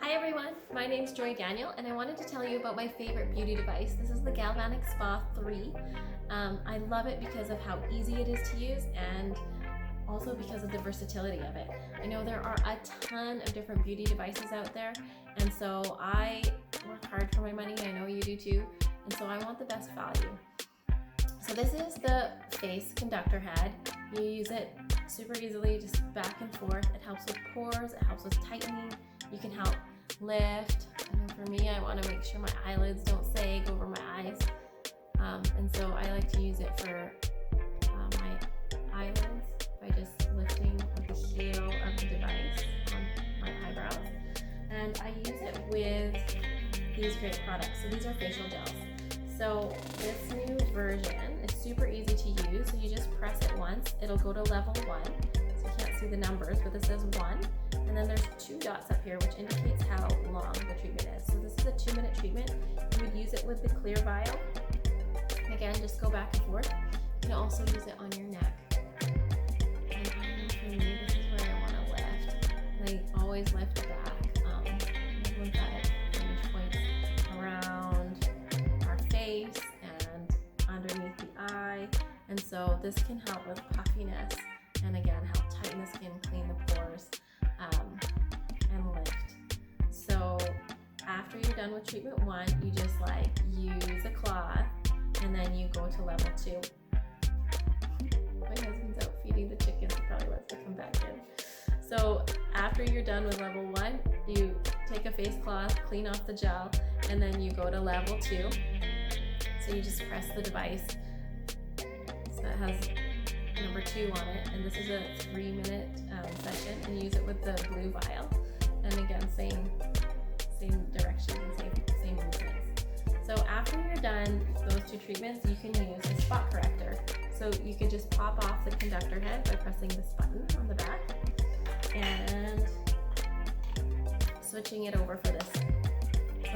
Hi everyone, my name's Joy Daniel and I wanted to tell you about my favorite beauty device. This is the Galvanic Spa 3. I love it because of how easy it is to use and also because of the versatility of it. I know there are a ton of different beauty devices out there, and so I work hard for my money. I know you do too, and so I want the best value. So this is the face conductor head. You use it super easily, just back and forth. It helps with pores, it helps with tightening. You can help lift. I know for me, I want to make sure my eyelids don't sag over my eyes, and so I like to use it for my eyelids by just lifting with the heel of the device on my eyebrows. And I use it with these great products. So these are facial gels. So this new version is super easy to use. So you just press it once. It'll go to level 1. So you can't see the numbers, but this says 1. And then there's 2 dots up here, which indicates how long the treatment is. So this is a 2-minute treatment. You would use it with the clear vial. And again, just go back and forth. You can also use it on your neck. And I know for me, this is where I want to lift. And I always lift back. Lymphatic drainage points around our face and underneath the eye. And so this can help with puffiness and again, help tighten the skin, clean the pores, and lift. So after you're done with treatment 1, you just use a cloth and then you go to level 2. My husband's out feeding the chickens, he probably wants to come back in. So after you're done with level 1, you take a face cloth, clean off the gel, and then you go to level 2. So you just press the device. So it has number 2 on it, and this is a 3-minute session, and you use it with the blue vial. And again, same directions and same movements. So after you're done those 2 treatments, you can use a spot corrector. So you could just pop off the conductor head by pressing this button on the back and switching it over for this.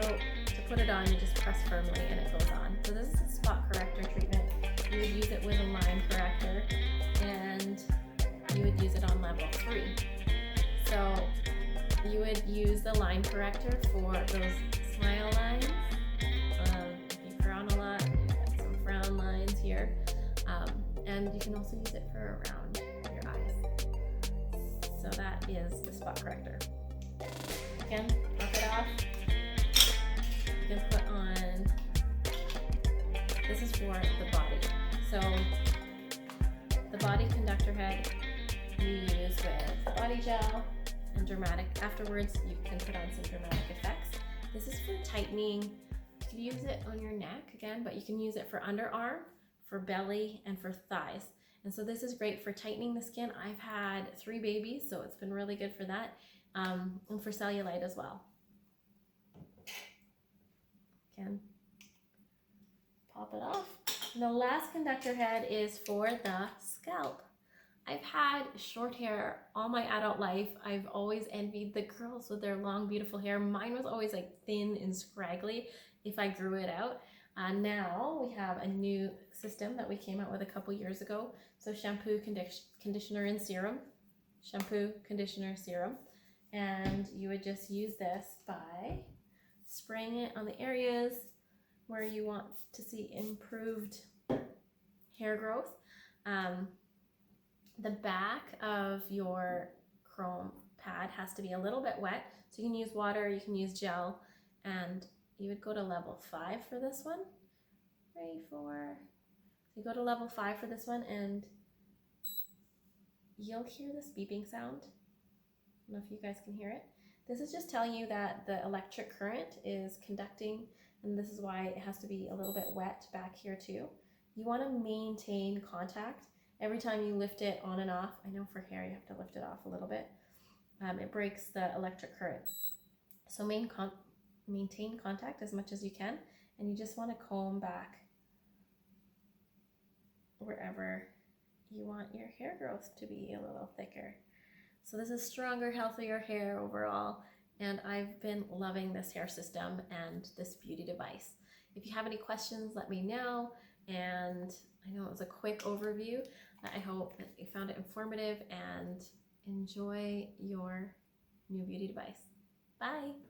So to put it on, you just press firmly and it goes on. So this is a spot corrector treatment. You would use it with a line corrector and you would use it on level 3. So you would use the line corrector for those smile lines. If you frown a lot, you've got some frown lines here. And you can also use it for around your eyes. So that is the spot corrector. Again, pop it off. You can put on, this is for the body. So the body conductor head you use with body gel and dramatic. Afterwards, you can put on some dramatic effects. This is for tightening. You can use it on your neck again, but you can use it for underarm, for belly, and for thighs. And so this is great for tightening the skin. I've had 3 babies, so it's been really good for that, and for cellulite as well. Again, pop it off. And the last conductor head is for the scalp. I've had short hair all my adult life. I've always envied the girls with their long, beautiful hair. Mine was always thin and scraggly if I grew it out. Now we have a new system that we came out with a couple years ago. So shampoo, conditioner, and serum. Shampoo, conditioner, serum. And you would just use this by spraying it on the areas where you want to see improved hair growth. The back of your chrome pad has to be a little bit wet. So you can use water, you can use gel, and you would go to level 5 for this one. 3, 4. So you go to level 5 for this one and you'll hear this beeping sound. I don't know if you guys can hear it. This is just telling you that the electric current is conducting, and this is why it has to be a little bit wet back here too. You want to maintain contact every time you lift it on and off. I know for hair you have to lift it off a little bit. It breaks the electric current. So maintain contact as much as you can, and you just want to comb back wherever you want your hair growth to be a little thicker. So this is stronger, healthier hair overall, and I've been loving this hair system and this beauty device. If you have any questions, let me know, and I know it was a quick overview. I hope that you found it informative and enjoy your new beauty device. Bye!